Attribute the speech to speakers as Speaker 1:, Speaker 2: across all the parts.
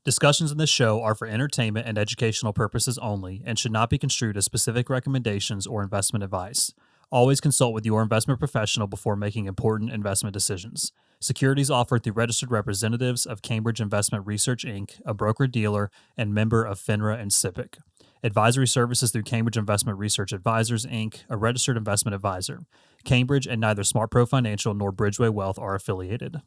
Speaker 1: Discussions in this show are for entertainment and educational purposes only and should not be construed as specific recommendations or investment advice. Always consult with your investment professional before making important investment decisions. Securities offered through registered representatives of Cambridge Investment Research, Inc., a broker-dealer and member of FINRA and SIPC. Advisory services through Cambridge Investment Research Advisors, Inc., a registered investment advisor. Cambridge and neither SmartPro Financial nor Bridgeway Wealth are affiliated.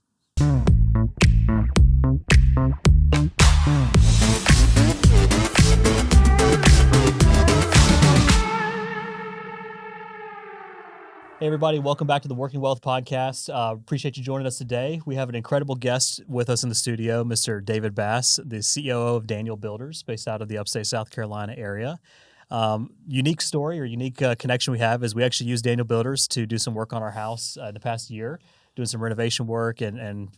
Speaker 1: Hey, everybody. Welcome back to the Working Wealth Podcast. Appreciate you joining us today. We have an incredible guest with us in the studio, Mr. David Bass, the COO of Daniel Builders, based out of the upstate South Carolina area. Unique story or unique connection we have is we actually use Daniel Builders to do some work on our house in the past year, doing some renovation work. And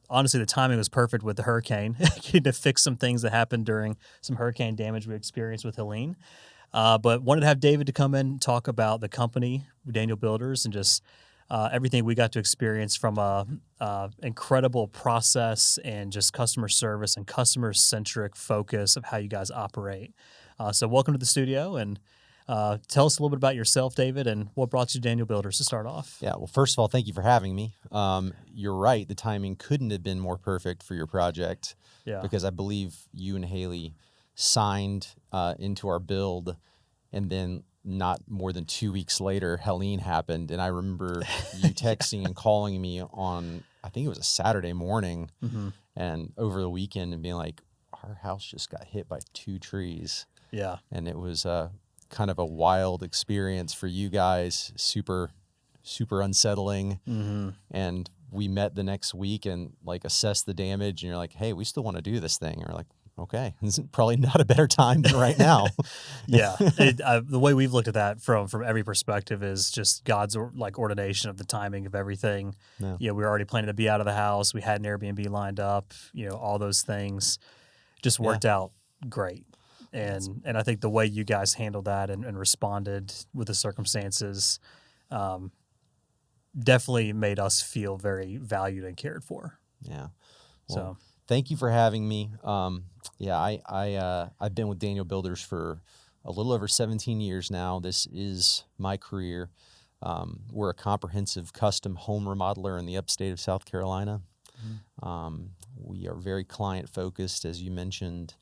Speaker 1: honestly, the timing was perfect with the hurricane to fix some things that happened during some hurricane damage we experienced with Helene. But wanted to have David to come in and talk about the company, Daniel Builders, and just everything we got to experience from a incredible process and just customer service and customer-centric focus of how you guys operate. So welcome to the studio, and tell us a little bit about yourself, David, and what brought you to Daniel Builders to start off.
Speaker 2: Yeah, well, first of all, thank you for having me. You're right. The timing couldn't have been more perfect for your project because I believe you and Haley signed into our build, and then not more than 2 weeks later, Helene happened. And I remember you texting and calling me on, I think it was a Saturday morning, and over the weekend, and being like, our house just got hit by 2 trees.
Speaker 1: Yeah.
Speaker 2: And it was kind of a wild experience for you guys, super unsettling. And we met the next week and like assessed the damage, and you're like, hey, we still want to do this thing. And we're like, okay, this is probably not a better time than right now.
Speaker 1: The way we've looked at that from every perspective is just God's ordination of the timing of everything.
Speaker 2: Yeah.
Speaker 1: We were already planning to be out of the house. We had an Airbnb lined up. All those things just worked out great. And I think the way you guys handled that and responded with the circumstances definitely made us feel very valued and cared for.
Speaker 2: Yeah. Well, thank you for having me. I've been with Daniel Builders for a little over 17 years now. This is my career. We're a comprehensive custom home remodeler in the upstate of South Carolina. We are very client focused, as you mentioned.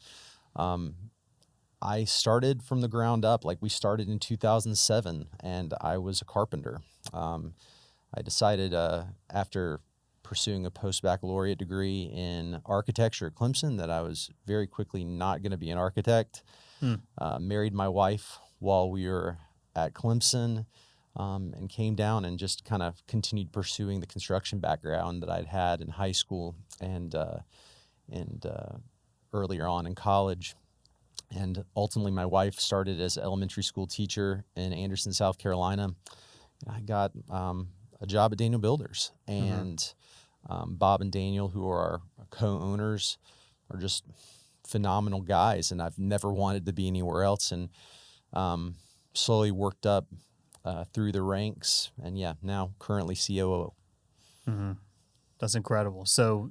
Speaker 2: I started from the ground up. Like, we started in 2007, and I was a carpenter. I decided after pursuing a post-baccalaureate degree in architecture at Clemson that I was very quickly not going to be an architect. Married my wife while we were at Clemson, and came down and just kind of continued pursuing the construction background that I'd had in high school and earlier on in college. And ultimately, my wife started as an elementary school teacher in Anderson, South Carolina. I got a job at Daniel Builders, and Bob and Daniel, who are our co-owners, are just phenomenal guys, and I've never wanted to be anywhere else, and slowly worked up through the ranks, and now currently COO.
Speaker 1: That's incredible. So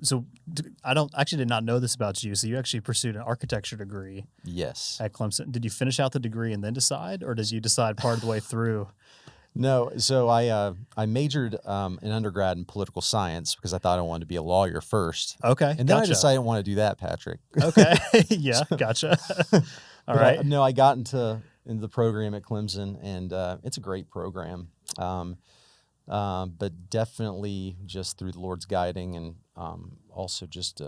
Speaker 1: I did not know this about you. So you actually pursued an architecture degree.
Speaker 2: Yes.
Speaker 1: At Clemson. Did you finish out the degree and then decide, or did you decide part of the way through?
Speaker 2: No. So I majored in undergrad in political science because I thought I wanted to be a lawyer first.
Speaker 1: Okay.
Speaker 2: And then I decided I didn't want to do that, Patrick.
Speaker 1: Okay. Yeah. Gotcha. All right.
Speaker 2: I got into the program at Clemson, and it's a great program. But definitely just through the Lord's guiding, and also just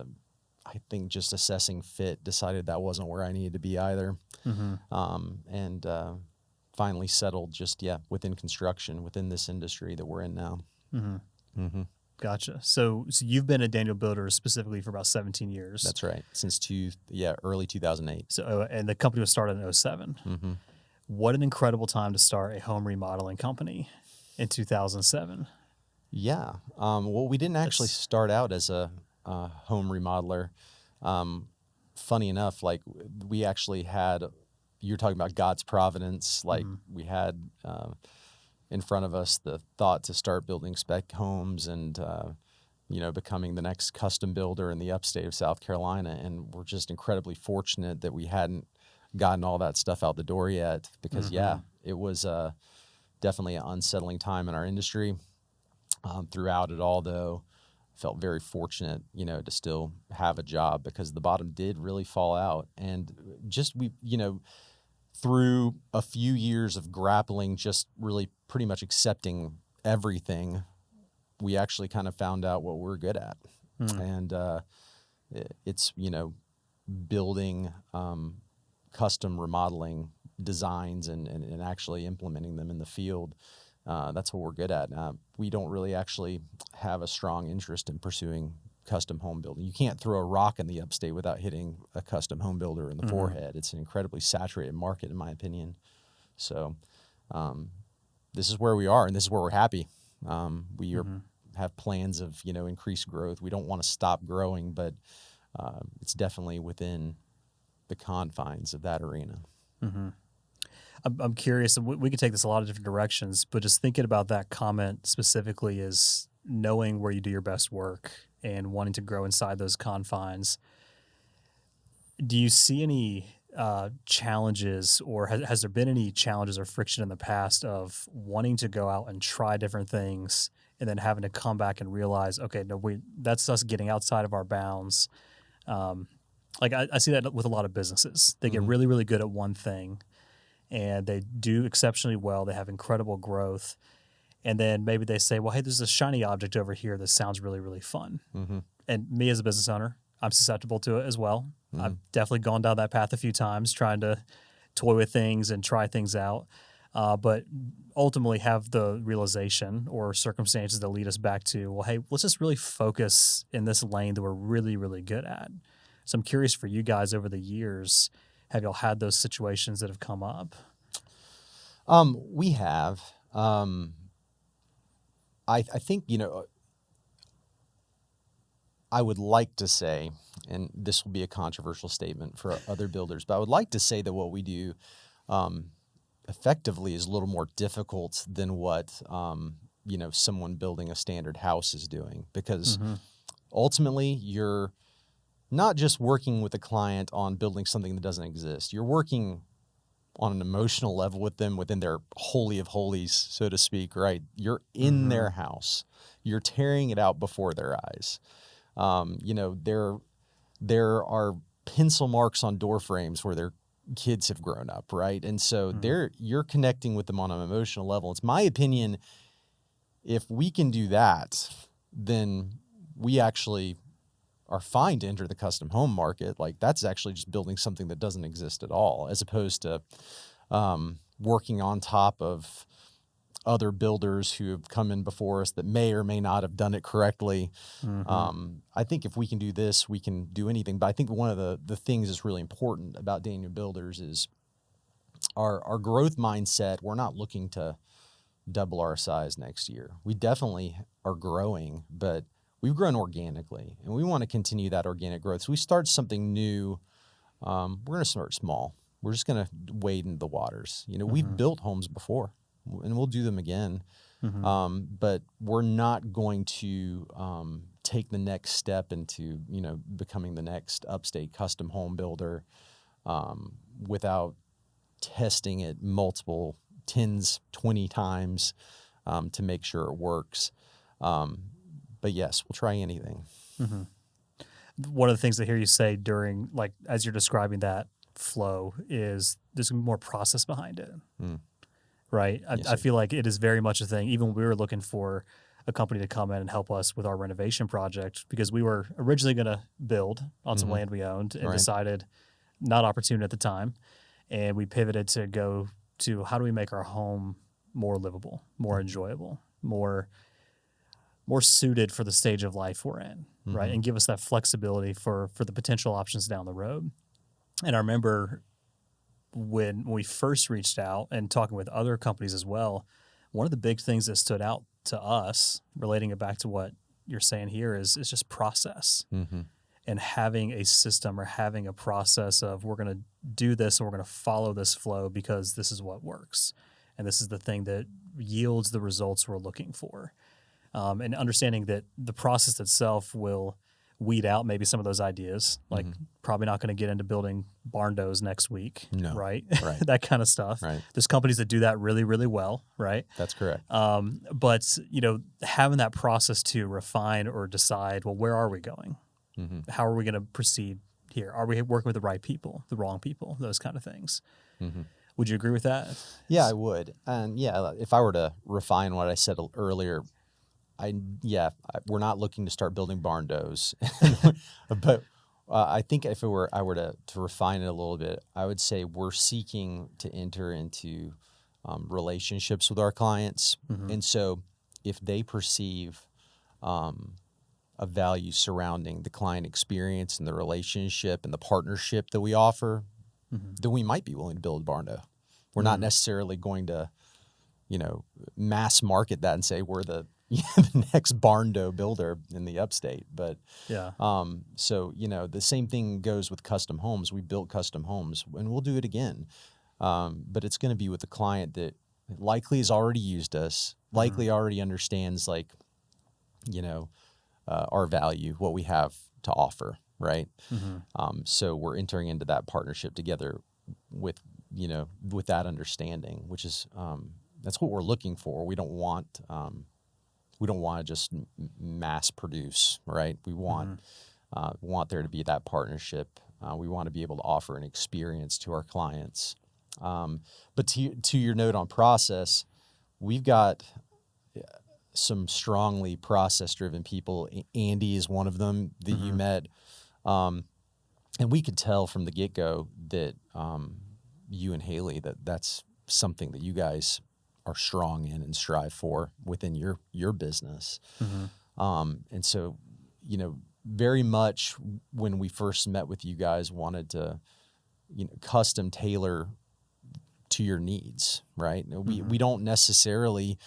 Speaker 2: I think just assessing fit, decided that wasn't where I needed to be either. And finally settled just within construction, within this industry that we're in now.
Speaker 1: Gotcha. So you've been at Daniel Builders specifically for about 17 years.
Speaker 2: That's right. Since early 2008.
Speaker 1: So and the company was started in 2007. What an incredible time to start a home remodeling company in 2007.
Speaker 2: Yeah. Well, we didn't actually start out as a home remodeler. Funny enough, like, we actually had, you're talking about God's providence. Like, we had in front of us the thought to start building spec homes, and becoming the next custom builder in the upstate of South Carolina. And we're just incredibly fortunate that we hadn't gotten all that stuff out the door yet, because it was definitely an unsettling time in our industry. Throughout it all, though, felt very fortunate, to still have a job, because the bottom did really fall out. And just through a few years of grappling, just really pretty much accepting everything, we actually kind of found out what we're good at. And it's, building custom remodeling designs and actually implementing them in the field. That's what we're good at. We don't really actually have a strong interest in pursuing custom home building. You can't throw a rock in the upstate without hitting a custom home builder in the forehead. It's an incredibly saturated market, in my opinion. So this is where we are, and this is where we're happy. We have plans of, increased growth. We don't want to stop growing, but it's definitely within the confines of that arena.
Speaker 1: I'm curious, and we could take this a lot of different directions, but just thinking about that comment specifically is knowing where you do your best work and wanting to grow inside those confines. Do you see any challenges, or has there been any challenges or friction in the past of wanting to go out and try different things and then having to come back and realize, okay, no, that's us getting outside of our bounds? I see that with a lot of businesses. They get really, really good at one thing, and they do exceptionally well. They have incredible growth. And then maybe they say, well, hey, there's a shiny object over here that sounds really, really fun. And me as a business owner, I'm susceptible to it as well. I've definitely gone down that path a few times, trying to toy with things and try things out. But ultimately have the realization or circumstances that lead us back to, well, hey, let's just really focus in this lane that we're really, really good at. So I'm curious for you guys, over the years, have y'all had those situations that have come up?
Speaker 2: We have. I think, I would like to say, and this will be a controversial statement for other builders, but I would like to say that what we do effectively is a little more difficult than what, someone building a standard house is doing, because ultimately you're not just working with a client on building something that doesn't exist. You're working on an emotional level with them within their holy of holies, so to speak, right? You're in their house. You're tearing it out before their eyes. There are pencil marks on door frames where their kids have grown up, right? And so you're connecting with them on an emotional level. It's my opinion, if we can do that, then we actually are fine to enter the custom home market. Like, that's actually just building something that doesn't exist at all, as opposed to working on top of other builders who have come in before us that may or may not have done it correctly. I think if we can do this, we can do anything. But I think one of the things that's really important about Daniel Builders is our growth mindset. We're not looking to double our size next year. We definitely are growing, but we've grown organically, and we want to continue that organic growth. So we start something new. We're going to start small. We're just going to wade in the waters. We've built homes before, and we'll do them again. But we're not going to take the next step into, becoming the next upstate custom home builder without testing it multiple 10s, 20 times to make sure it works. But yes, we'll try anything.
Speaker 1: One of the things I hear you say during, as you're describing that flow, is there's more process behind it, right?
Speaker 2: Yes,
Speaker 1: I feel like it is very much a thing. Even when we were looking for a company to come in and help us with our renovation project, because we were originally going to build on some land we owned and decided not opportune at the time. And we pivoted to go to, how do we make our home more livable, more enjoyable, more suited for the stage of life we're in, right? And give us that flexibility for the potential options down the road. And I remember when we first reached out and talking with other companies as well, one of the big things that stood out to us, relating it back to what you're saying here, is just process. And having a system or having a process of, we're going to do this and we're going to follow this flow because this is what works. And this is the thing that yields the results we're looking for. and understanding that the process itself will weed out maybe some of those ideas, like probably not going to get into building barn doors next week,
Speaker 2: No.
Speaker 1: right?
Speaker 2: Right.
Speaker 1: That kind of stuff.
Speaker 2: Right.
Speaker 1: There's companies that do that really, really well, right?
Speaker 2: That's correct.
Speaker 1: But, having that process to refine or decide, well, where are we going? How are we going to proceed here? Are we working with the right people, the wrong people, those kind of things? Would you agree with that?
Speaker 2: Yeah, I would. And if I were to refine what I said earlier, we're not looking to start building barn doors, but I think if I were to refine it a little bit, I would say we're seeking to enter into relationships with our clients, and so if they perceive a value surrounding the client experience and the relationship and the partnership that we offer, then we might be willing to build a barn door. We're not necessarily going to, mass market that and say we're the next barn door builder in the upstate. But so the same thing goes with custom homes. We built custom homes, and we'll do it again. But it's going to be with a client that likely has already used us, likely already understands our value, what we have to offer, right? So we're entering into that partnership together with that understanding, which is that's what we're looking for. We don't want to just mass produce, right? We want there to be that partnership. We want to be able to offer an experience to our clients. But to your note on process, we've got some strongly process-driven people. Andy is one of them that you met. And we could tell from the get-go that you and Haley, that's something that you guys are strong in and strive for within your business. And so, very much when we first met with you guys, wanted to, custom tailor to your needs, right? We don't necessarily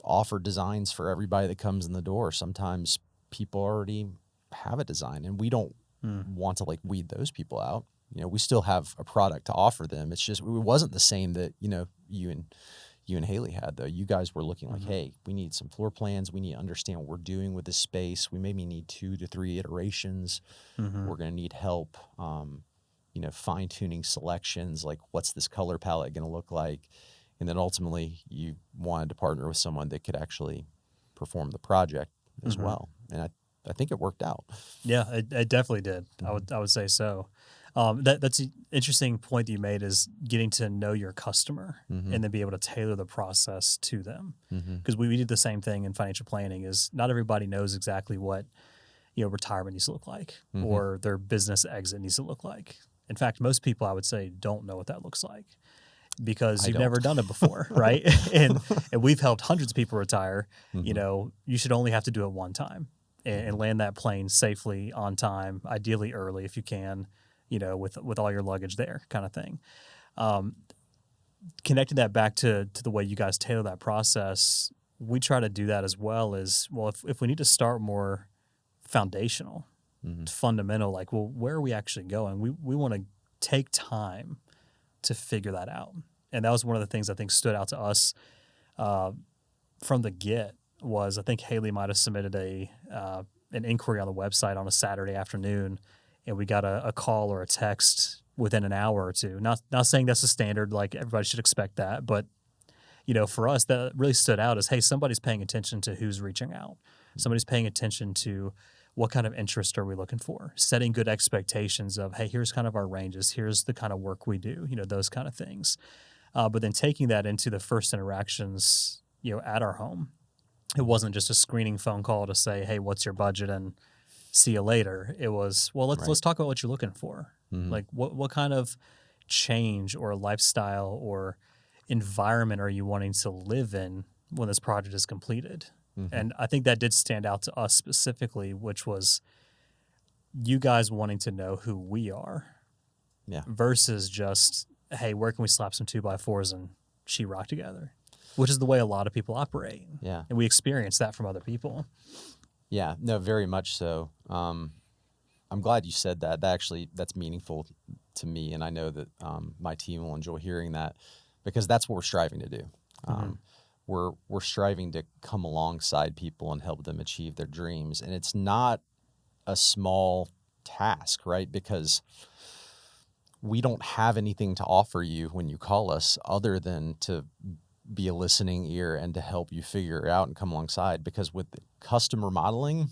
Speaker 2: offer designs for everybody that comes in the door. Sometimes people already have a design, and we don't want to weed those people out. We still have a product to offer them. It's just, it wasn't the same that, you and Haley had, though. You guys were looking like, hey, we need some floor plans. We need to understand what we're doing with this space. We maybe need 2 to 3 iterations. We're going to need help, fine-tuning selections, like what's this color palette going to look like? And then ultimately you wanted to partner with someone that could actually perform the project as well. And I think it worked out.
Speaker 1: Yeah, it definitely did. I would say so. That's an interesting point that you made, is getting to know your customer and then be able to tailor the process to them. Because we did the same thing in financial planning. Is not everybody knows exactly what retirement needs to look like or their business exit needs to look like. In fact, most people, I would say, don't know what that looks like, because you've never done it before, right? and we've helped hundreds of people retire. You should only have to do it one time and land that plane safely on time, ideally early if you can, with all your luggage there, kind of thing. Connecting that back to the way you guys tailor that process, we try to do that as well. As well, if we need to start more foundational, fundamental, where are we actually going? We want to take time to figure that out. And that was one of the things I think stood out to us from the get. Was I think Haley might have submitted an inquiry on the website on a Saturday afternoon, and we got a call or a text within an hour or two. Not saying that's a standard, like everybody should expect that, but for us, that really stood out as, hey, somebody's paying attention to who's reaching out. Somebody's paying attention to what kind of interest are we looking for, setting good expectations of, hey, here's kind of our ranges, here's the kind of work we do, those kind of things. But then taking that into the first interactions, at our home. It wasn't just a screening phone call to say, hey, what's your budget and see you later. It was, well, let's talk about what you're looking for. Like what kind of change or lifestyle or environment are you wanting to live in when this project is completed? And I think that did stand out to us specifically, which was you guys wanting to know who we are versus just, hey, where can we slap some 2x4s and sheetrock together? Which is the way a lot of people operate.
Speaker 2: Yeah.
Speaker 1: And we experience that from other people.
Speaker 2: Yeah, no, very much so. I'm glad you said that. That's meaningful to me, and I know that my team will enjoy hearing that, because that's what we're striving to do. we're striving to come alongside people and help them achieve their dreams. And it's not a small task, right? Because we don't have anything to offer you when you call us other than to be a listening ear and to help you figure it out and come alongside. Because with custom remodeling,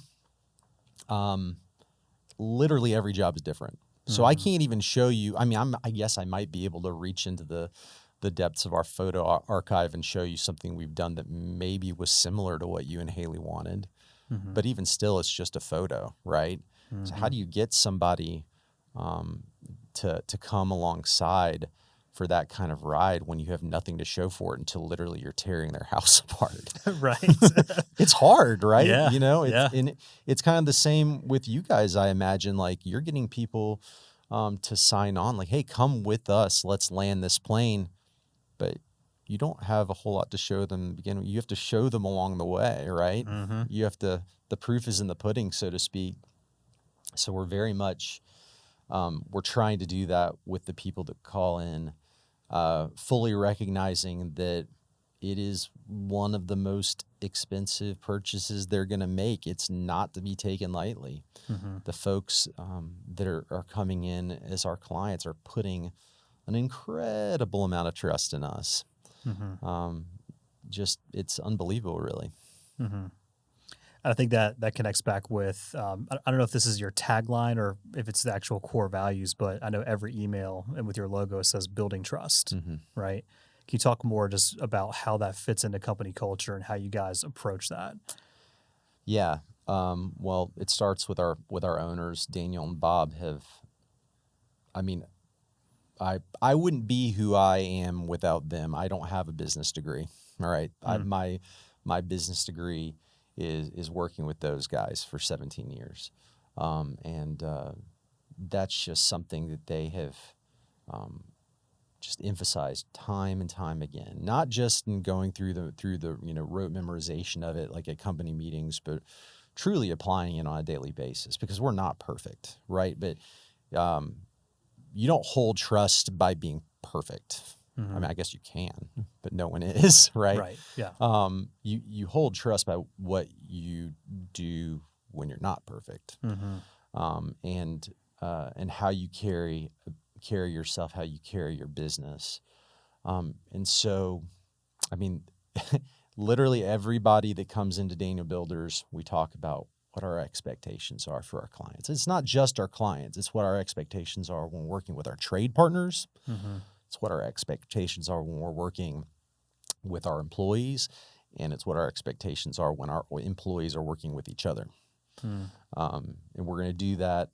Speaker 2: literally every job is different. So I can't even show you. I mean, I guess I might be able to reach into the depths of our photo archive and show you something we've done that maybe was similar to what you and Haley wanted. But even still, it's just a photo, right? So how do you get somebody to come alongside for that kind of ride when you have nothing to show for it until literally you're tearing their house apart?
Speaker 1: Right.
Speaker 2: It's hard, right?
Speaker 1: Yeah.
Speaker 2: You know,
Speaker 1: Yeah.
Speaker 2: and it's kind of the same with you guys, I imagine. Like, you're getting people to sign on, like, hey, come with us, let's land this plane. But you don't have a whole lot to show them in the beginning. You have to show them along the way, right? You have to, the proof is in the pudding, so to speak. So we're very much, we're trying to do that with the people that call in, fully recognizing that it is one of the most expensive purchases they're going to make. It's not to be taken lightly. The folks that are coming in as our clients are putting an incredible amount of trust in us. Just, it's unbelievable, really.
Speaker 1: I think that connects back with, I don't know if this is your tagline or if it's the actual core values, but I know every email and with your logo, it says building trust, right? Can you talk more just about how that fits into company culture and how you guys approach that?
Speaker 2: Yeah. Well, it starts with our owners. Daniel and Bob I mean, I wouldn't be who I am without them. I don't have a business degree. All right. My business degree is working with those guys for 17 years. And that's just something that they have just emphasized time and time again, not just in going through the rote memorization of it, like at company meetings, but truly applying it on a daily basis, because we're not perfect, right? But you don't hold trust by being perfect. I mean, I guess you can, but no one is, right?
Speaker 1: Right. Yeah.
Speaker 2: You hold trust by what you do when you're not perfect, and how you carry yourself, how you carry your business, and so, I mean, literally everybody that comes into Daniel Builders, we talk about what our expectations are for our clients. It's not just our clients; it's what our expectations are when we're working with our trade partners. It's what our expectations are when we're working with our employees, and it's what our expectations are when our employees are working with each other. And we're going to do that,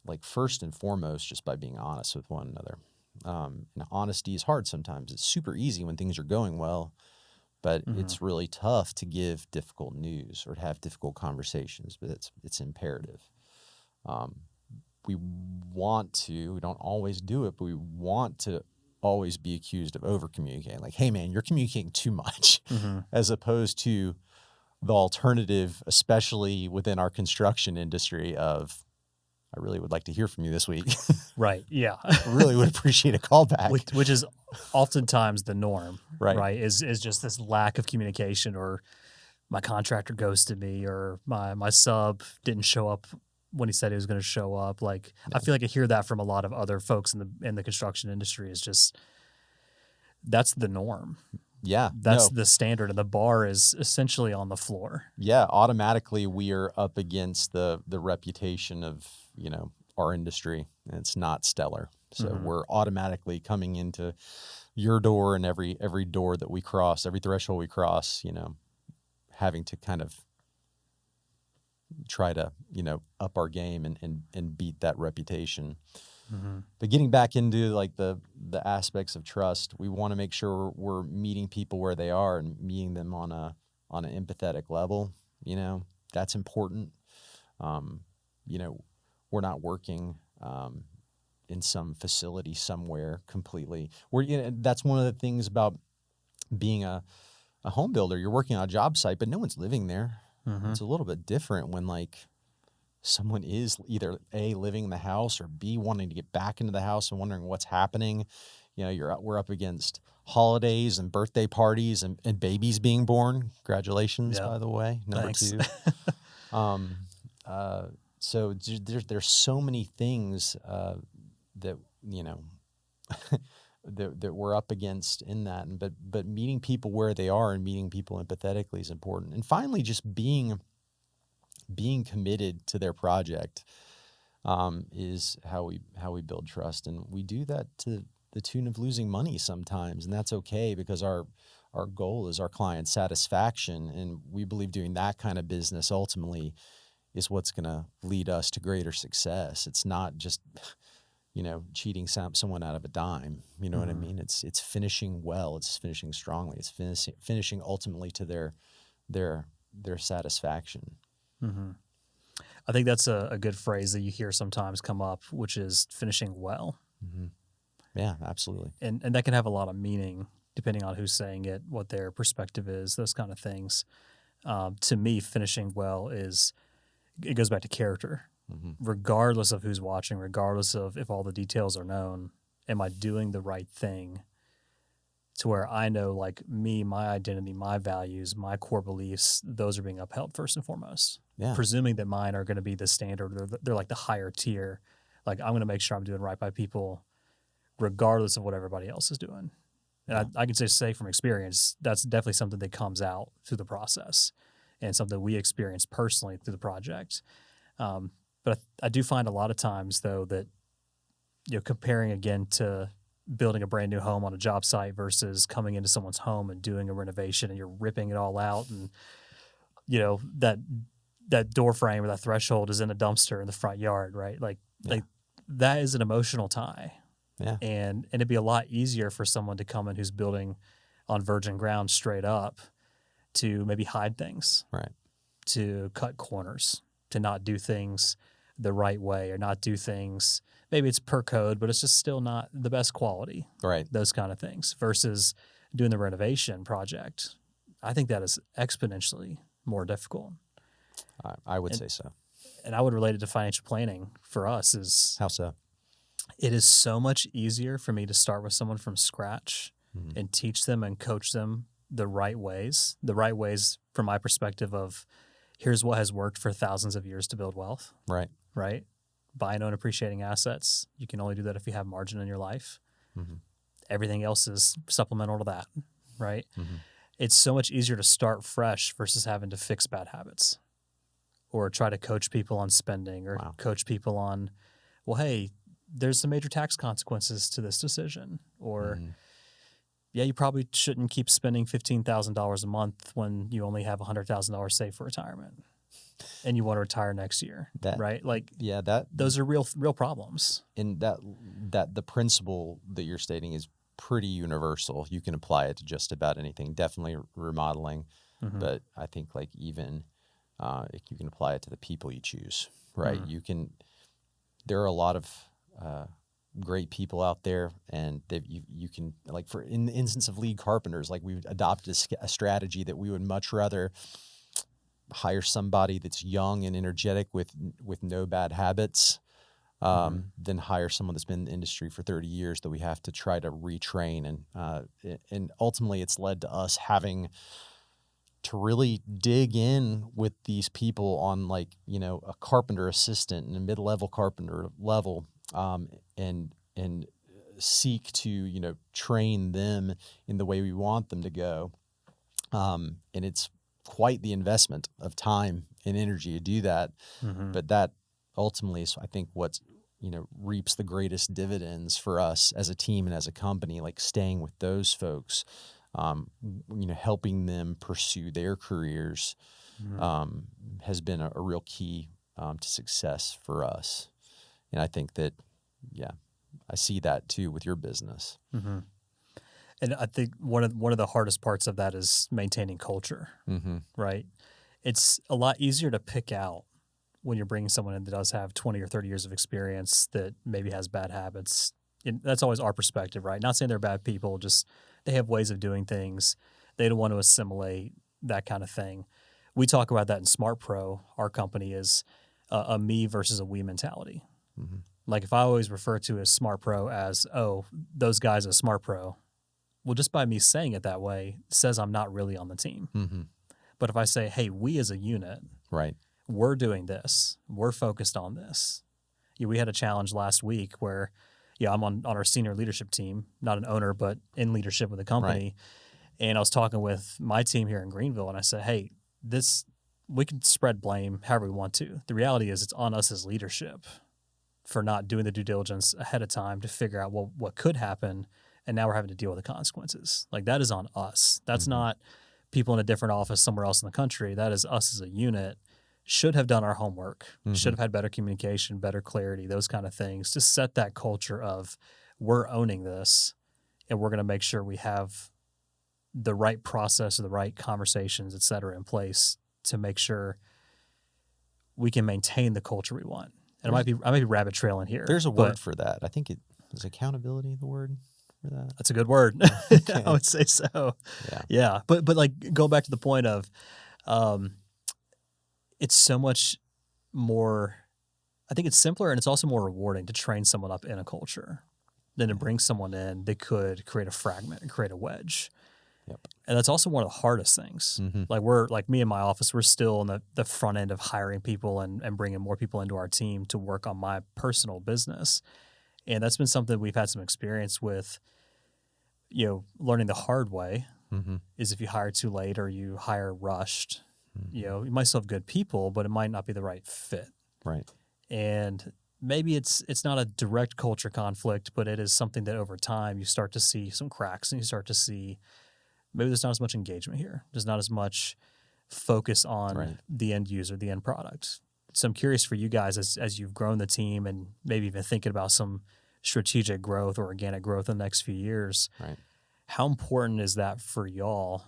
Speaker 2: like, first and foremost, just by being honest with one another. And honesty is hard sometimes. It's super easy when things are going well, but it's really tough to give difficult news or to have difficult conversations. But it's imperative. We don't always do it, but we want to always be accused of over communicating. Like, hey man, you're communicating too much, as opposed to the alternative, especially within our construction industry, of, I really would like to hear from you this week.
Speaker 1: Right. Yeah.
Speaker 2: Really would appreciate a call back.
Speaker 1: Which is oftentimes the norm,
Speaker 2: Right.
Speaker 1: Is just this lack of communication, or my contractor ghosted me, or my sub didn't show up when he said he was going to show up. Like, I feel like I hear that from a lot of other folks in the construction industry. Is just, that's the norm.
Speaker 2: Yeah.
Speaker 1: That's the standard, and the bar is essentially on the floor.
Speaker 2: Yeah. Automatically, we are up against the reputation of, our industry, and it's not stellar. So we're automatically coming into your door, and every door that we cross, every threshold we cross, having to kind of try to, up our game and beat that reputation. But getting back into, like, the aspects of trust, we want to make sure we're meeting people where they are and meeting them on an empathetic level. That's important. We're not working in some facility somewhere completely. That's one of the things about being a home builder. You're working on a job site, but no one's living there. It's a little bit different when, like, someone is either A, living in the house, or B, wanting to get back into the house and wondering what's happening. we're up against holidays and birthday parties and babies being born. Congratulations,
Speaker 1: Yeah.
Speaker 2: by the way, number
Speaker 1: Thanks.
Speaker 2: 2. So there's so many things that that we're up against in that, but meeting people where they are and meeting people empathetically is important. And finally, just being committed to their project is how we build trust, and we do that to the tune of losing money sometimes, and that's okay because our goal is our client satisfaction, and we believe doing that kind of business ultimately is what's going to lead us to greater success. It's not just cheating someone out of a dime. You know what I mean? It's finishing well. It's finishing strongly. It's finishing ultimately to their satisfaction.
Speaker 1: Mm-hmm. I think that's a good phrase that you hear sometimes come up, which is finishing well.
Speaker 2: Mm-hmm. Yeah, absolutely.
Speaker 1: And that can have a lot of meaning depending on who's saying it, what their perspective is, those kind of things. To me, finishing well it goes back to character.
Speaker 2: Mm-hmm.
Speaker 1: Regardless of who's watching, regardless of if all the details are known, am I doing the right thing to where I know, like me, my identity, my values, my core beliefs, those are being upheld first and foremost.
Speaker 2: Yeah.
Speaker 1: Presuming that mine are going to be the standard, they're like the higher tier. Like I'm going to make sure I'm doing right by people regardless of what everybody else is doing. And I can say from experience, that's definitely something that comes out through the process and something we experience personally through the project. But I do find a lot of times, though, that comparing again to building a brand new home on a job site versus coming into someone's home and doing a renovation and you're ripping it all out, and that door frame or that threshold is in a dumpster in the front yard, right? Like that is an emotional tie.
Speaker 2: Yeah.
Speaker 1: And it'd be a lot easier for someone to come in who's building on virgin ground straight up to maybe hide things,
Speaker 2: right?
Speaker 1: To cut corners, to not do things the right way or not do things. Maybe it's per code, but it's just still not the best quality.
Speaker 2: Right.
Speaker 1: Those kind of things versus doing the renovation project. I think that is exponentially more difficult.
Speaker 2: I would say so.
Speaker 1: And I would relate it to financial planning for us is
Speaker 2: how so?
Speaker 1: It is so much easier for me to start with someone from scratch and teach them and coach them the right ways from my perspective of here's what has worked for thousands of years to build wealth.
Speaker 2: Right.
Speaker 1: Right. Buy and own appreciating assets. You can only do that if you have margin in your life. Mm-hmm. Everything else is supplemental to that. Right. Mm-hmm. It's so much easier to start fresh versus having to fix bad habits or try to coach people on spending or coach people on, well, hey, there's some major tax consequences to this decision. Or, you probably shouldn't keep spending $15,000 a month when you only have $100,000 saved for retirement and you want to retire next year, right? Like, those are real problems.
Speaker 2: And that the principle that you're stating is pretty universal. You can apply it to just about anything, definitely remodeling. But I think like even you can apply it to the people you choose, right? There are a lot of great people out there, and you can, like, for in the instance of lead carpenters, like we've adopted a strategy that we would much rather hire somebody that's young and energetic with no bad habits than hire someone that's been in the industry for 30 years that we have to try to retrain. And ultimately it's led to us having to really dig in with these people on, like, a carpenter assistant and a mid-level carpenter level, and seek to, train them in the way we want them to go. And it's quite the investment of time and energy to do that. But that ultimately is, I think, what's, reaps the greatest dividends for us as a team and as a company, like staying with those folks, helping them pursue their careers, has been a real key to success for us. And I think that, I see that too with your business.
Speaker 1: And I think one of the hardest parts of that is maintaining culture, right? It's a lot easier to pick out when you're bringing someone in that does have 20 or 30 years of experience that maybe has bad habits. And that's always our perspective, right? Not saying they're bad people, just they have ways of doing things. They don't want to assimilate, that kind of thing. We talk about that in Smart Pro. Our company is a me versus a we mentality. Like if I always refer to a Smart Pro as, oh, those guys are Smart Pro, well, just by me saying it that way says I'm not really on the team.
Speaker 2: Mm-hmm.
Speaker 1: But if I say, hey, we as a unit,
Speaker 2: Right.
Speaker 1: we're doing this, we're focused on this. We had a challenge last week where, I'm on our senior leadership team, not an owner, but in leadership with the company. Right. And I was talking with my team here in Greenville, and I said, hey, we can spread blame however we want to. The reality is it's on us as leadership for not doing the due diligence ahead of time to figure out what could happen, and now we're having to deal with the consequences. Like that is on us. That's not people in a different office somewhere else in the country. That is us as a unit. Should have done our homework, should have had better communication, better clarity, those kind of things to set that culture of we're owning this and we're going to make sure we have the right process or the right conversations, et cetera, in place to make sure we can maintain the culture we want. And I might be rabbit trailing here.
Speaker 2: There's a word for that. I think is accountability the word for that.
Speaker 1: That's a good word.
Speaker 2: Okay.
Speaker 1: I would say so. Yeah. But like go back to the point of it's so much more, I think it's simpler and it's also more rewarding to train someone up in a culture than to bring someone in that could create a fragment and create a wedge.
Speaker 2: Yep.
Speaker 1: And that's also one of the hardest things. Like me in my office, we're still in the front end of hiring people and bringing more people into our team to work on my personal business. And that's been something we've had some experience with, learning the hard way is if you hire too late or you hire rushed, you might still have good people, but it might not be the right fit.
Speaker 2: Right.
Speaker 1: And maybe it's not a direct culture conflict, but it is something that over time you start to see some cracks and you start to see maybe there's not as much engagement here. There's not as much focus on the end user, the end product. So I'm curious for you guys as you've grown the team and maybe even thinking about some strategic growth or organic growth in the next few years.
Speaker 2: Right.
Speaker 1: How important is that for y'all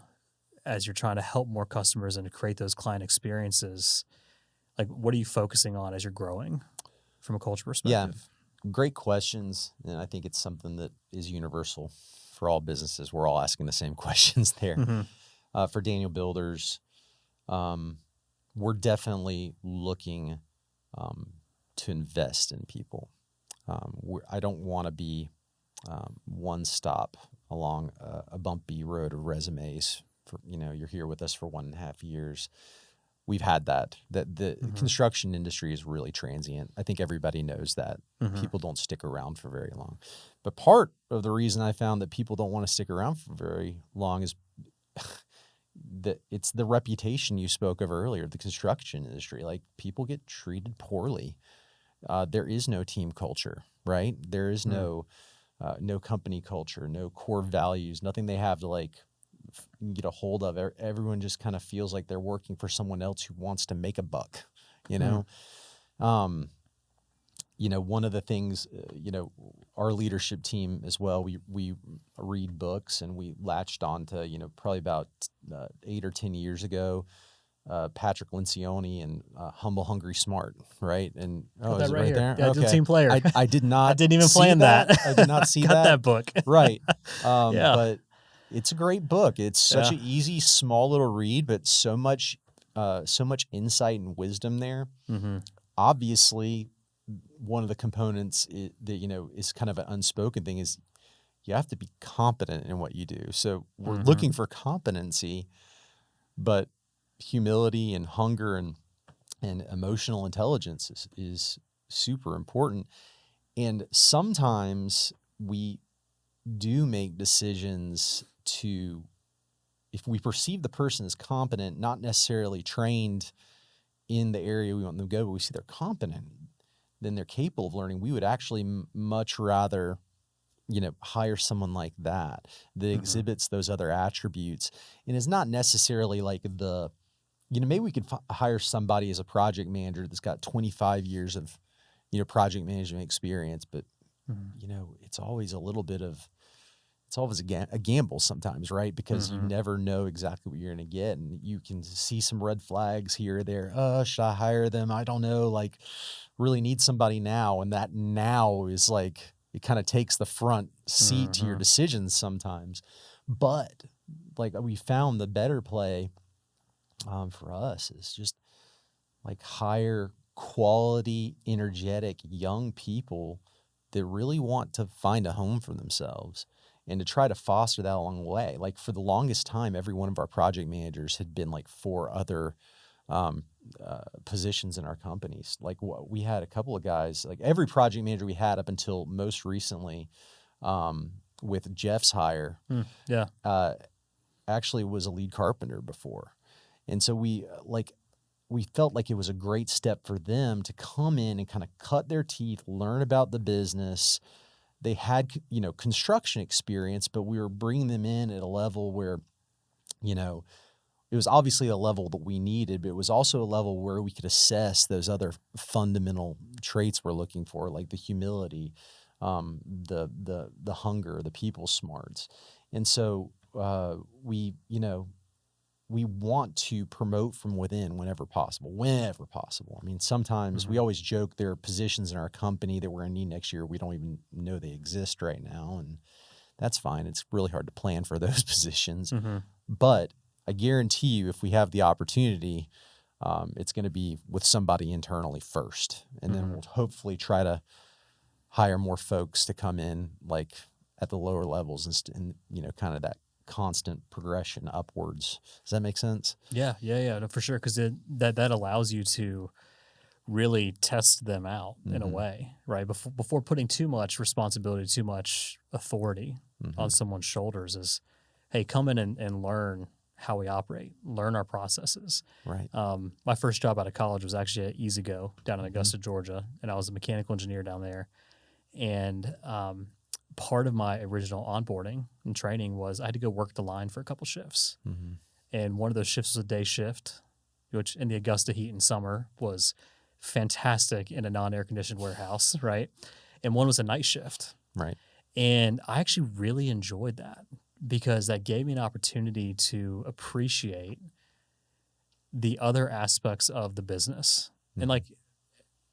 Speaker 1: as you're trying to help more customers and to create those client experiences? Like, what are you focusing on as you're growing from a culture perspective?
Speaker 2: Yeah, great questions. And I think it's something that is universal for all businesses. We're all asking the same questions there. For Daniel Builders, we're definitely looking to invest in people. I don't want to be one stop along a bumpy road of resumes. You're here with us for 1.5 years. We've had that. The construction industry is really transient. I think everybody knows that. People don't stick around for very long. But part of the reason I found that people don't want to stick around for very long is that it's the reputation you spoke of earlier, the construction industry. Like, people get treated poorly. There is no team culture, right? There is no company culture, no core values, nothing they have to get a hold of. Everyone just kind of feels like they're working for someone else who wants to make a buck, one of the things, our leadership team as well, we read books, and we latched on to, probably about 8 or 10 years ago, Patrick Lencioni and Humble, Hungry, Smart, right? And
Speaker 1: is it right here.
Speaker 2: there?
Speaker 1: Yeah, okay. Team player.
Speaker 2: I did not.
Speaker 1: I didn't even plan that.
Speaker 2: I did not see
Speaker 1: Got that book.
Speaker 2: Right. But it's a great book. It's such an easy, small little read, but so much insight and wisdom there. Obviously, one of the components that is kind of an unspoken thing is you have to be competent in what you do. So we're looking for competency, but humility and hunger and emotional intelligence is super important. And sometimes we do make decisions if we perceive the person as competent, not necessarily trained in the area we want them to go, but we see they're competent, then they're capable of learning. We would actually much rather, hire someone like that exhibits those other attributes, and is not necessarily like maybe we could hire somebody as a project manager that's got 25 years of, project management experience, but it's always a little bit of, it's always a gamble sometimes, right? Because you never know exactly what you're going to get, and you can see some red flags here or there. Should I hire them? I don't know. Really need somebody now, and that now is it kind of takes the front seat to your decisions sometimes. But we found the better play for us is just hire quality, energetic young people that really want to find a home for themselves and to try to foster that along the way. Like for the longest time, every one of our project managers had been like 4 other positions in our companies. Like we had a couple of guys, like every project manager we had up until most recently with Jeff's hire,
Speaker 1: Yeah.
Speaker 2: actually was a lead carpenter before. And so we felt like it was a great step for them to come in and kind of cut their teeth, learn about the business. They had, construction experience, but we were bringing them in at a level where, it was obviously a level that we needed, but it was also a level where we could assess those other fundamental traits we're looking for, like the humility, the hunger, the people smarts. And so we want to promote from within whenever possible. I mean, sometimes we always joke there are positions in our company that we're going to need next year. We don't even know they exist right now. And that's fine. It's really hard to plan for those positions. But I guarantee you, if we have the opportunity, it's going to be with somebody internally first. And then we'll hopefully try to hire more folks to come in like at the lower levels and kind of that constant progression upwards. Does that make sense?
Speaker 1: Yeah, no, for sure. Because that allows you to really test them out in a way, right? Before putting too much responsibility, too much authority on someone's shoulders is, hey, come in and learn how we operate, learn our processes.
Speaker 2: Right.
Speaker 1: My first job out of college was actually at E-Z-GO down in Augusta, Georgia, and I was a mechanical engineer down there. And part of my original onboarding and training was I had to go work the line for a couple shifts. And one of those shifts was a day shift, which in the Augusta heat in summer was fantastic in a non-air conditioned warehouse, right? And one was a night shift.
Speaker 2: Right.
Speaker 1: And I actually really enjoyed that because that gave me an opportunity to appreciate the other aspects of the business. And like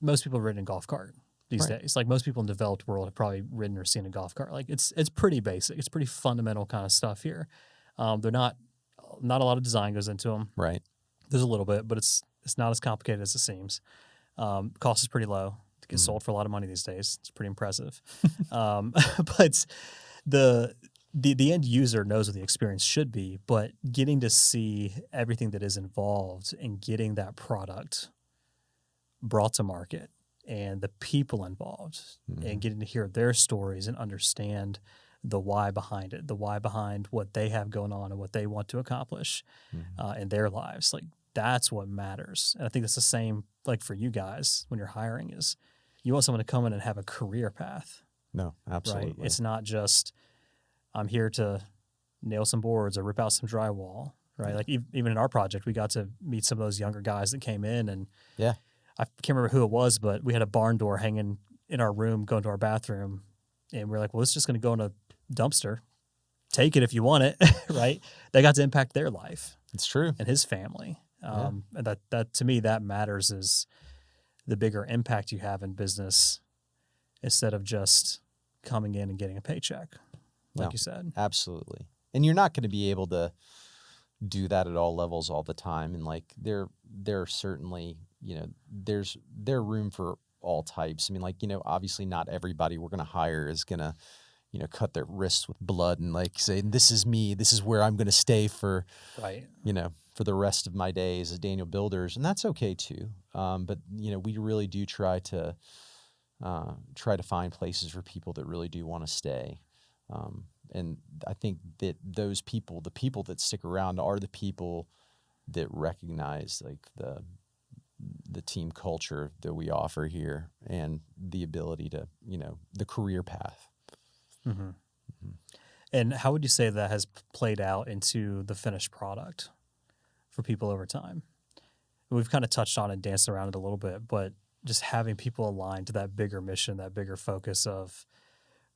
Speaker 1: most people have ridden a golf cart these days. Like most people in the developed world have probably ridden or seen a golf cart. Like it's pretty basic. It's pretty fundamental kind of stuff here. They're not a lot of design goes into them.
Speaker 2: Right.
Speaker 1: There's a little bit, but it's not as complicated as it seems. Cost is pretty low to get sold for a lot of money these days. It's pretty impressive. But the end user knows what the experience should be, but getting to see everything that is involved in getting that product brought to market and the people involved and getting to hear their stories and understand the why behind it, the why behind what they have going on and what they want to accomplish in their lives. Like that's what matters. And I think it's the same like for you guys when you're hiring is you want someone to come in and have a career path.
Speaker 2: No, absolutely.
Speaker 1: Right? It's not just I'm here to nail some boards or rip out some drywall, right? Like even in our project, we got to meet some of those younger guys that came in and I can't remember who it was, but we had a barn door hanging in our room, going to our bathroom. And we're like, well, it's just going to go in a dumpster. Take it if you want it, right? They got to impact their life.
Speaker 2: It's true.
Speaker 1: And his family. And that to me, that matters is the bigger impact you have in business instead of just coming in and getting a paycheck, like you said.
Speaker 2: Absolutely. And you're not going to be able to do that at all levels all the time. And like there are certainly, there's room for all types. I mean, like, obviously not everybody we're going to hire is going to, cut their wrists with blood and like say, this is me, this is where I'm going to stay for, for the rest of my days as Daniel Builders. And that's okay too. But we really do try to find places for people that really do want to stay. And I think that those people, the people that stick around are the people that recognize like the team culture that we offer here and the ability to, the career path.
Speaker 1: And how would you say that has played out into the finished product for people over time? We've kind of touched on and danced around it a little bit, but just having people aligned to that bigger mission, that bigger focus of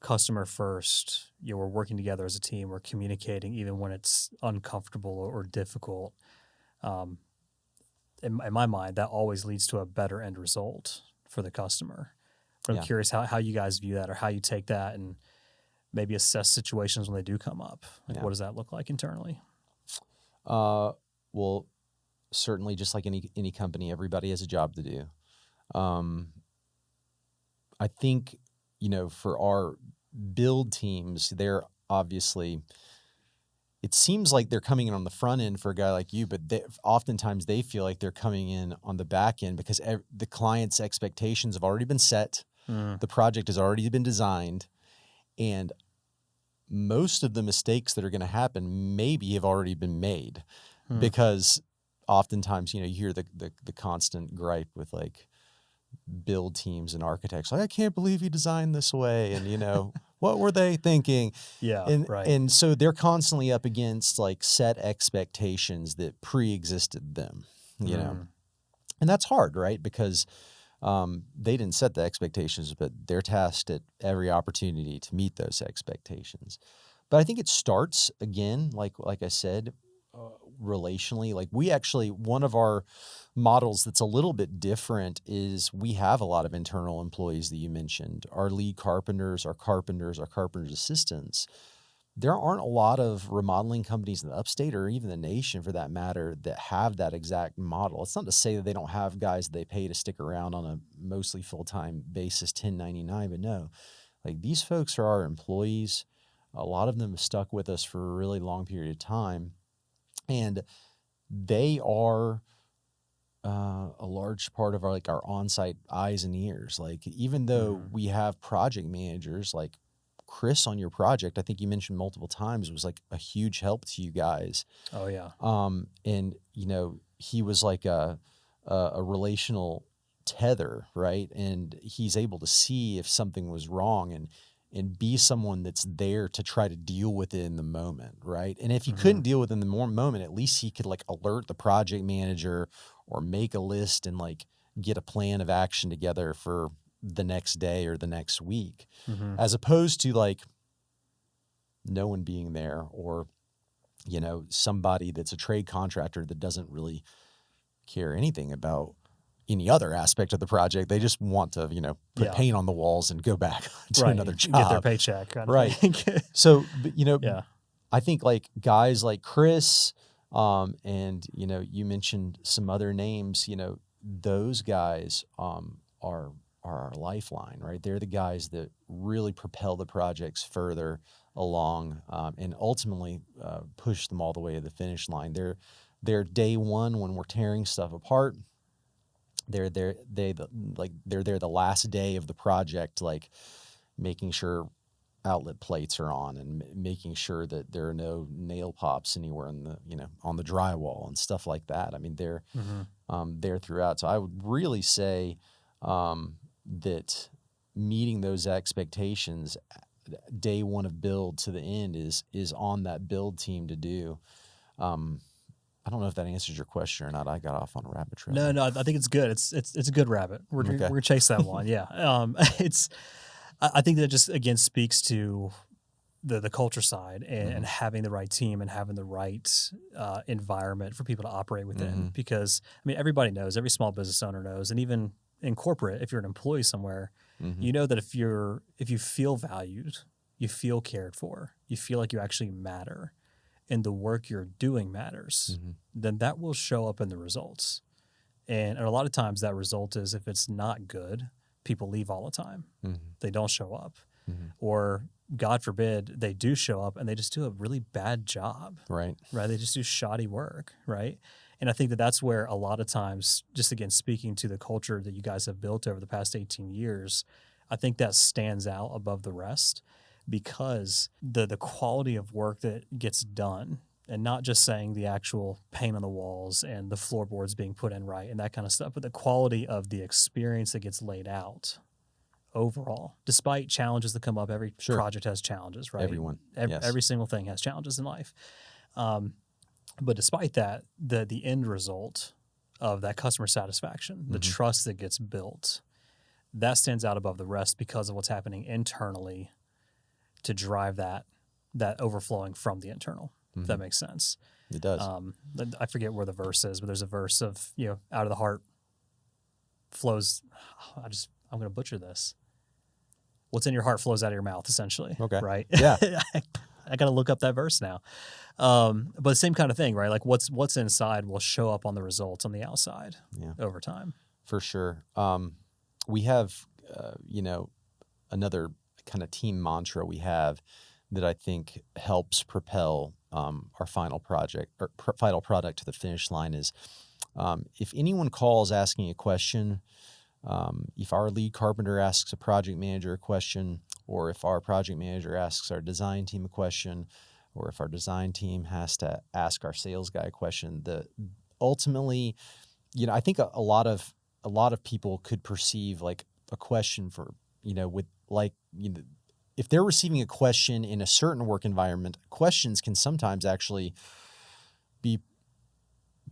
Speaker 1: customer first, we're working together as a team, we're communicating even when it's uncomfortable or difficult. In my mind, that always leads to a better end result for the customer. But I'm curious how you guys view that or how you take that and maybe assess situations when they do come up. Like, what does that look like internally?
Speaker 2: Well, certainly just like any company, everybody has a job to do. I think, for our build teams, they're obviously, it seems like they're coming in on the front end for a guy like you, but oftentimes they feel like they're coming in on the back end because the client's expectations have already been set. The project has already been designed, and most of the mistakes that are going to happen maybe have already been made because oftentimes, you hear the constant gripe with like build teams and architects, like, I can't believe you designed this way. And, what were they thinking?
Speaker 1: Yeah.
Speaker 2: And,
Speaker 1: right.
Speaker 2: and so they're constantly up against like set expectations that pre-existed them, and that's hard, right? Because they didn't set the expectations, but they're tasked at every opportunity to meet those expectations. But I think it starts again, like I said, relationally. Like one of our models that's a little bit different is we have a lot of internal employees that you mentioned, our lead carpenters, our carpenters assistants. There aren't a lot of remodeling companies in the upstate or even the nation for that matter that have that exact model. It's not to say that they don't have guys that they pay to stick around on a mostly full-time basis, 1099, but no, like these folks are our employees. A lot of them have stuck with us for a really long period of time, and they are a large part of our on-site eyes and ears. Like even though we have project managers, like Chris on your project, I think you mentioned multiple times, was like a huge help to you guys.
Speaker 1: Oh yeah.
Speaker 2: And he was like a relational tether, right? And he's able to see if something was wrong and be someone that's there to try to deal with it in the moment, right? And if he couldn't deal with it in the moment, at least he could like alert the project manager or make a list and like get a plan of action together for the next day or the next week, as opposed to like no one being there or, somebody that's a trade contractor that doesn't really care anything about any other aspect of the project. They just want to, put paint on the walls and go back to another job.
Speaker 1: Get their paycheck. Kind of
Speaker 2: right.
Speaker 1: thing.
Speaker 2: So, I think like guys like Chris, and, you mentioned some other names, those guys are our lifeline, right? They're the guys that really propel the projects further along and ultimately push them all the way to the finish line. They're day one when we're tearing stuff apart. They're there the last day of the project, like making sure outlet plates are on and making sure that there are no nail pops anywhere in the on the drywall and stuff like that. I mean, they're there throughout. So I would really say that meeting those expectations day one of build to the end is on that build team to do. I don't know if that answers your question or not. I got off on a rabbit trail.
Speaker 1: No, I think it's good. It's a good rabbit. We're gonna chase that one. Yeah. I think that just again speaks to the culture side and having the right team and having the right environment for people to operate within. Because I mean, everybody knows, every small business owner knows, and even in corporate, if you're an employee somewhere, you know that if you feel valued, you feel cared for, you feel like you actually matter, and the work you're doing matters, then that will show up in the results. And a lot of times that result is if it's not good, people leave all the time. They don't show up. Or God forbid, they do show up and they just do a really bad job.
Speaker 2: Right.
Speaker 1: They just do shoddy work. Right. And I think that that's where a lot of times, just again, speaking to the culture that you guys have built over the past 18 years, I think that stands out above the rest because the quality of work that gets done, and not just saying the actual paint on the walls and the floorboards being put in right and that kind of stuff, but the quality of the experience that gets laid out overall, despite challenges that come up. Every project has challenges, right? Every single thing has challenges in life. But despite that, the end result of that customer satisfaction, the trust that gets built, that stands out above the rest because of what's happening internally to drive that overflowing from the internal, if that makes sense.
Speaker 2: It does.
Speaker 1: I forget where the verse is, but there's a verse of, out of the heart flows, I'm going to butcher this. What's in your heart flows out of your mouth, essentially.
Speaker 2: Okay.
Speaker 1: Right?
Speaker 2: Yeah.
Speaker 1: I got to look up that verse now. But the same kind of thing, right? Like what's inside will show up on the results on the outside over time.
Speaker 2: For sure. We have, another kind of team mantra we have that I think helps propel our final project or final product to the finish line is if anyone calls asking a question, if our lead carpenter asks a project manager a question, or if our project manager asks our design team a question, or if our design team has to ask our sales guy a question, ultimately, I think a lot of people could perceive like a question for, if they're receiving a question in a certain work environment, questions can sometimes actually be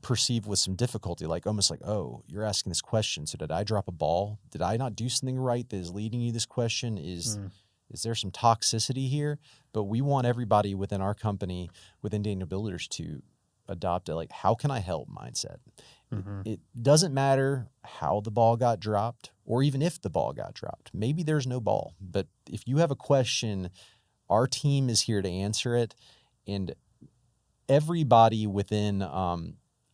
Speaker 2: perceived with some difficulty, like almost like, oh, you're asking this question. So did I drop a ball? Did I not do something right that is leading you this question? Is there some toxicity here? But we want everybody within our company, within Daniel Builders, to adopt a how can I help mindset. It doesn't matter how the ball got dropped or even if the ball got dropped. Maybe there's no ball, but if you have a question, our team is here to answer it. And everybody within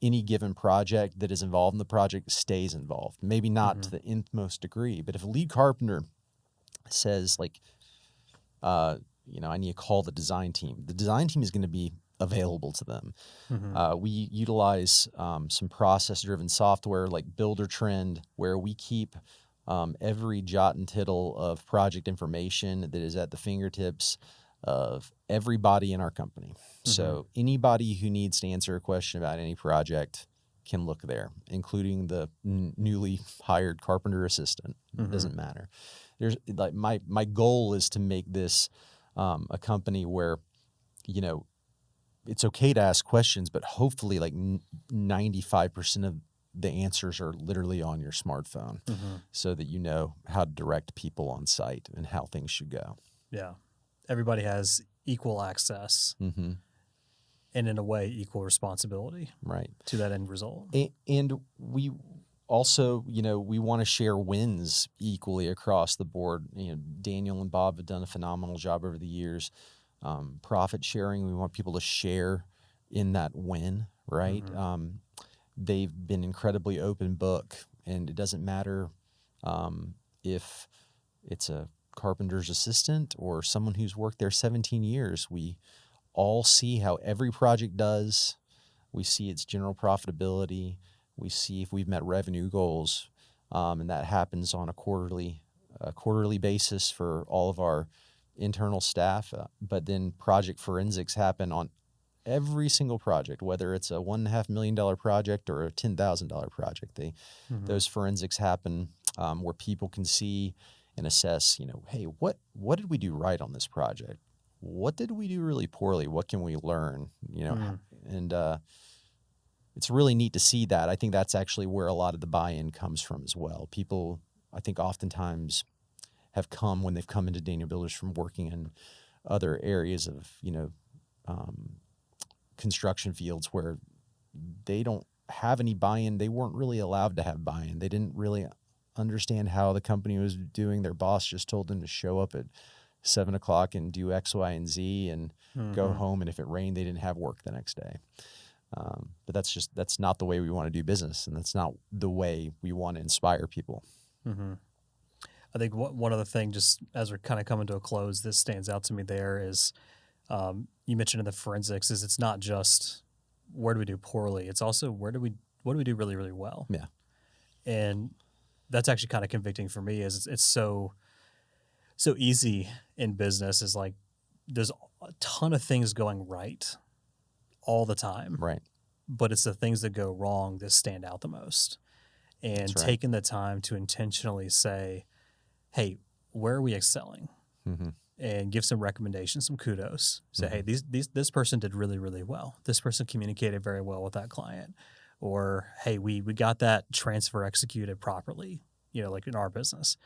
Speaker 2: any given project that is involved in the project stays involved. Maybe not to the nth most degree, but if a lead carpenter says I need to call the design team is going to be available to them. We utilize some process-driven software like Buildertrend, where we keep every jot and tittle of project information that is at the fingertips of everybody in our company. So anybody who needs to answer a question about any project can look there, including the newly hired carpenter assistant. It doesn't matter. There's my goal is to make this a company where, it's okay to ask questions, but hopefully 95% of the answers are literally on your smartphone so that you know how to direct people on site and how things should go.
Speaker 1: Yeah. Everybody has equal access and in a way equal responsibility to that end result.
Speaker 2: And we also, we want to share wins equally across the board. Daniel and Bob have done a phenomenal job over the years. Profit sharing, we want people to share in that win, right? They've been incredibly open book, and it doesn't matter if it's a carpenter's assistant or someone who's worked there 17 years. We all see how every project does. We see its general profitability. We see if we've met revenue goals, and that happens on a quarterly basis for all of our internal staff. But then project forensics happen on every single project, whether it's a $1.5 million project or a $10,000 project. Those forensics happen where people can see and assess, hey, what did we do right on this project? What did we do really poorly? What can we learn? And it's really neat to see that. I think that's actually where a lot of the buy-in comes from as well. People, I think, oftentimes have come when they've come into Daniel Builders from working in other areas of, construction fields where they don't have any buy-in. They weren't really allowed to have buy-in. They didn't really understand how the company was doing. Their boss just told them to show up at 7:00 and do X, Y, and Z and go home. And if it rained, they didn't have work the next day. But that's not the way we want to do business. And that's not the way we want to inspire people.
Speaker 1: I think one other thing, just as we're kind of coming to a close, this stands out to me there is, you mentioned in the forensics, is it's not just where do we do poorly, it's also what do we do really, really well.
Speaker 2: Yeah.
Speaker 1: And that's actually kind of convicting for me, is it's so easy in business, is like there's a ton of things going right all the time.
Speaker 2: Right.
Speaker 1: But it's the things that go wrong that stand out the most. And taking the time to intentionally say, hey, where are we excelling? And give some recommendations, some kudos. Say, hey, this person did really, really well. This person communicated very well with that client. Or, hey, we got that transfer executed properly, like in our business.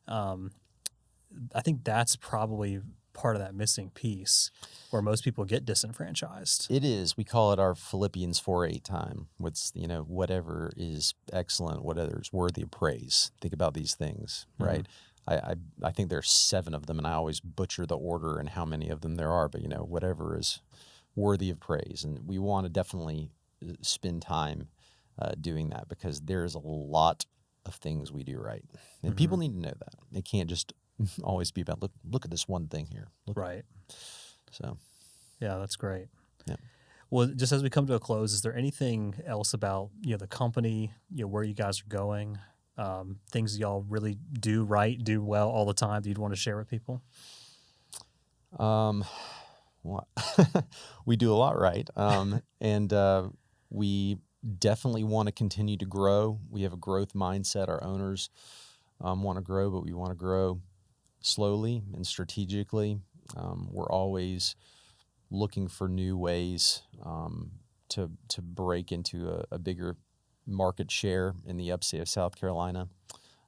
Speaker 1: I think that's probably part of that missing piece where most people get disenfranchised.
Speaker 2: It is. We call it our Philippians 4:8 time. Whatever is excellent, whatever is worthy of praise. Think about these things, right? I think there's 7 of them, and I always butcher the order and how many of them there are, but whatever is worthy of praise. And we want to definitely spend time doing that, because there's a lot of things we do right. And people need to know that. It can't just always be about, look at this one thing here.
Speaker 1: Right.
Speaker 2: So,
Speaker 1: yeah, that's great.
Speaker 2: Yeah.
Speaker 1: Well, just as we come to a close, is there anything else about, the company, where you guys are going, things y'all really do right, do well all the time that you'd want to share with people?
Speaker 2: Well, we do a lot right. And we definitely want to continue to grow. We have a growth mindset. Our owners want to grow, but we want to grow slowly and strategically. We're always looking for new ways to break into a bigger market share in the upstate of South Carolina.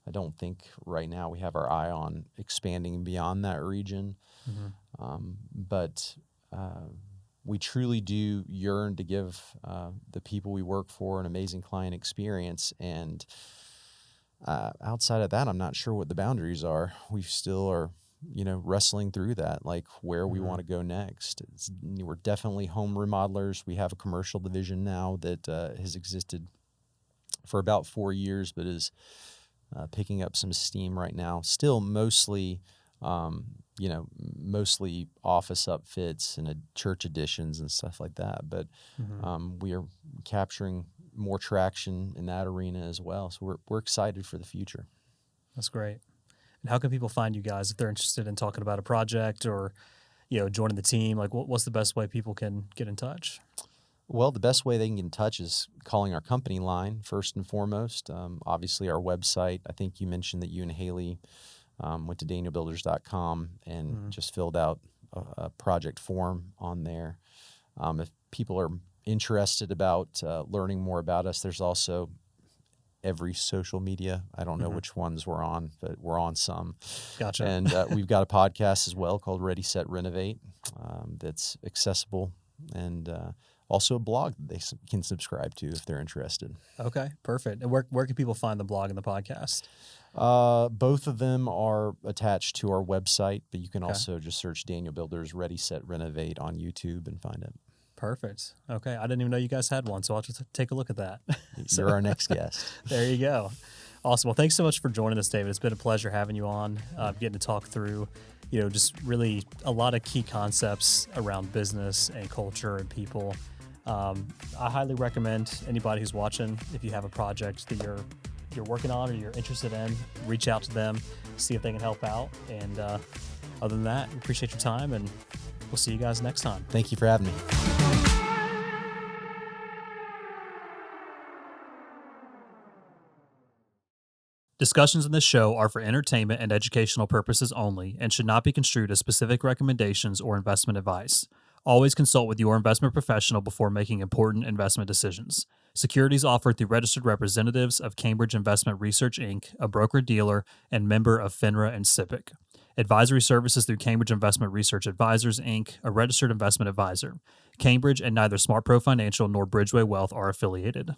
Speaker 2: I don't think right now we have our eye on expanding beyond that region, but we truly do yearn to give the people we work for an amazing client experience. And outside of that, I'm not sure what the boundaries are. We still are, wrestling through that, like where we want to go next. We're definitely home remodelers. We have a commercial division now that has existed for about 4 years, but is picking up some steam right now. Still mostly, mostly office upfits and church additions and stuff like that. But we are capturing more traction in that arena as well. So we're excited for the future.
Speaker 1: That's great. And how can people find you guys if they're interested in talking about a project or, joining the team? Like, what's the best way people can get in touch?
Speaker 2: Well, the best way they can get in touch is calling our company line first and foremost. Obviously, our website. I think you mentioned that you and Haley went to danielbuilders.com and just filled out a project form on there. If people are interested about learning more about us, there's also every social media. I don't know which ones we're on, but we're on some.
Speaker 1: Gotcha.
Speaker 2: And we've got a podcast as well called Ready, Set, Renovate that's accessible, and also a blog that they can subscribe to if they're interested.
Speaker 1: Okay, perfect. And where can people find the blog and the podcast?
Speaker 2: Both of them are attached to our website, but you can also just search Daniel Builders Ready, Set, Renovate on YouTube and find it.
Speaker 1: Perfect. Okay. I didn't even know you guys had one, so I'll just take a look at that.
Speaker 2: You're our next guest.
Speaker 1: There you go. Awesome. Well, thanks so much for joining us, David. It's been a pleasure having you on, getting to talk through, just really a lot of key concepts around business and culture and people. I highly recommend anybody who's watching, if you have a project that you're working on or you're interested in, reach out to them, see if they can help out. And other than that, we appreciate your time, and we'll see you guys next time.
Speaker 2: Thank you for having me.
Speaker 1: Discussions in this show are for entertainment and educational purposes only and should not be construed as specific recommendations or investment advice. Always consult with your investment professional before making important investment decisions. Securities offered through registered representatives of Cambridge Investment Research, Inc., a broker-dealer and member of FINRA and SIPC. Advisory services through Cambridge Investment Research Advisors, Inc., a registered investment advisor. Cambridge and neither SmartPro Financial nor Bridgeway Wealth are affiliated.